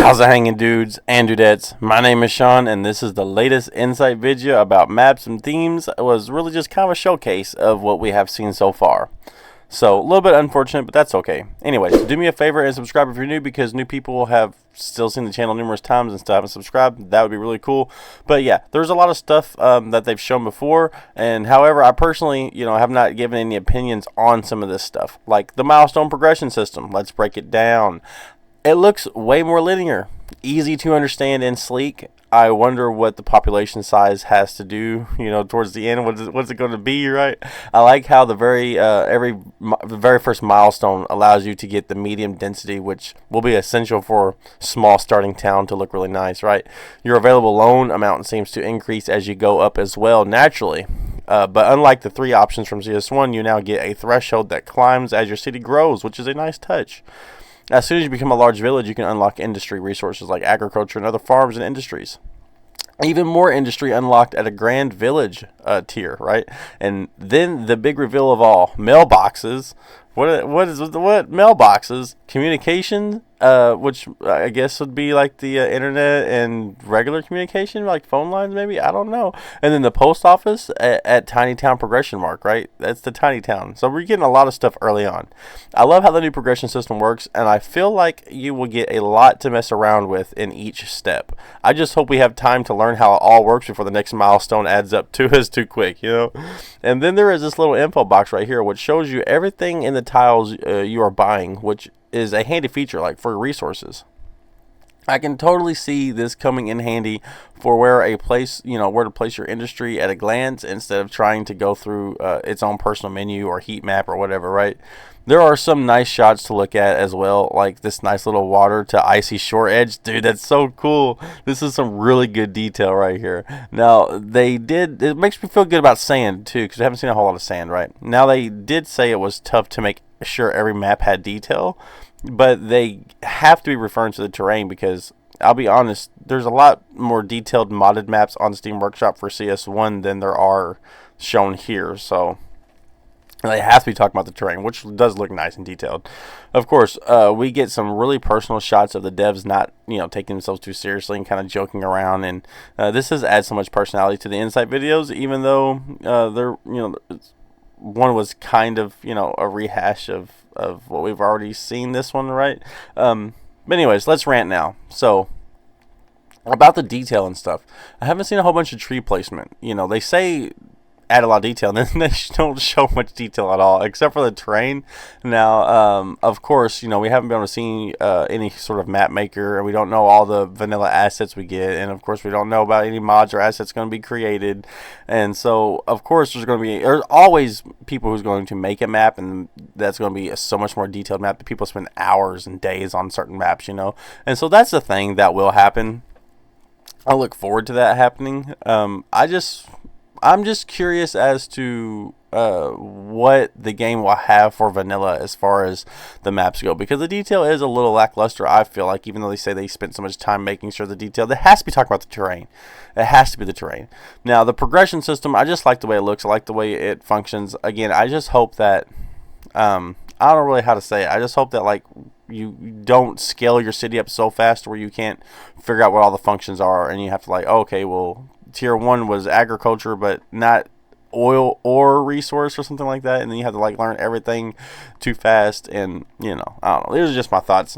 How's it hanging, dudes and dudettes? My name is Shawn, and this is the latest insight video about maps and themes. It was really just kind of a showcase of what we have seen so far. So, a little bit unfortunate, but that's okay. Anyways, do me a favor and subscribe if you're new, because new people have still seen the channel numerous times and still haven't subscribed. That would be really cool. But yeah, there's a lot of stuff that they've shown before, and however, I personally, have not given any opinions on some of this stuff. Like the milestone progression system. Let's break it down. It looks way more linear, easy to understand and sleek. I wonder what the population size has to do, towards the end. What's it going to be, right? I like how the very first milestone allows you to get the medium density, which will be essential for small starting town to look really nice, right? Your available loan amount seems to increase as you go up as well, naturally. But unlike the 3 options from CS1, you now get a threshold that climbs as your city grows, which is a nice touch. As soon as you become a large village, you can unlock industry resources like agriculture and other farms and industries. Even more industry unlocked at a grand village tier, right? And then the big reveal of all, mailboxes. What mailboxes? Communication, which I guess would be like the internet and regular communication, like phone lines maybe, I don't know. And then the post office at Tiny Town progression mark, right? That's the Tiny Town. So we're getting a lot of stuff early on. I love how the new progression system works, and I feel like you will get a lot to mess around with in each step. I just hope we have time to learn how it all works before the next milestone adds up to us too quick, And then there is this little info box right here, which shows you everything in the tiles you are buying, which is a handy feature like for resources. I can totally see this coming in handy for where to place your industry at a glance instead of trying to go through its own personal menu or heat map or whatever, right? There are some nice shots to look at as well, like this nice little water to icy shore edge. Dude, that's so cool. This is some really good detail right here. Now, it makes me feel good about sand too, because I haven't seen a whole lot of sand, right? Now, they did say it was tough to make sure every map had detail, but they have to be referring to the terrain, because I'll be honest, there's a lot more detailed modded maps on Steam Workshop for CS1 than there are shown here, so they have to be talking about the terrain, which does look nice and detailed. Of course, we get some really personal shots of the devs not, taking themselves too seriously and kind of joking around, and this has added so much personality to the insight videos, even though one was kind of, a rehash of what we've already seen this one, right? But anyways, let's rant now. So, about the detail and stuff, I haven't seen a whole bunch of tree placement. They say add a lot of detail, and then they don't show much detail at all, except for the terrain. Now, of course, we haven't been able to see any sort of map maker, and we don't know all the vanilla assets we get, and of course, we don't know about any mods or assets going to be created. And so, of course, there's always people who's going to make a map, and that's going to be a so much more detailed map that people spend hours and days on certain maps, And so that's the thing that will happen. I look forward to that happening. I'm just curious as to what the game will have for vanilla as far as the maps go, because the detail is a little lackluster, I feel like, even though they say they spent so much time making sure the detail. They has to be talking about the terrain. It has to be the terrain. Now, the progression system, I just like the way it looks. I like the way it functions. Again, I just hope that, I don't know really how to say it. I just hope that, like, you don't scale your city up so fast where you can't figure out what all the functions are, and you have to okay, well, tier 1 was agriculture, but not oil or resource or something like that, and then you have to learn everything too fast, and I don't know. These are just my thoughts.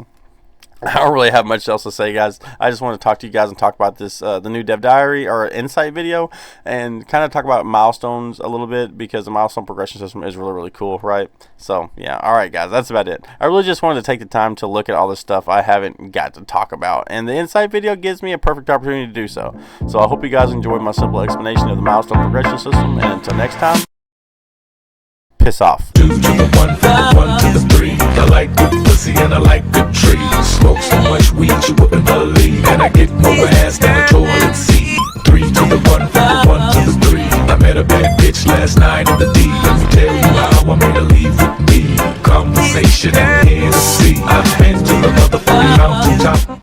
I don't really have much else to say, guys. I just want to talk to you guys and talk about this, the new dev diary or insight video, and kind of talk about milestones a little bit, because the milestone progression system is really, really cool, right? So, yeah. All right, guys. That's about it. I really just wanted to take the time to look at all this stuff I haven't got to talk about, and the insight video gives me a perfect opportunity to do so. So, I hope you guys enjoyed my simple explanation of the milestone progression system, and until next time, piss off. 2 to the 1, from the 1 to the 3. I like good pussy and I like good trees. Smoke so much weed you wouldn't believe, and I get more ass than a toilet seat. 3 to the 1, from the 1 to the 3. I met a bad bitch last night in the D. Let me tell you how I made her leave with me. Conversation and Hennessy. I've been to the motherfucking mountaintop.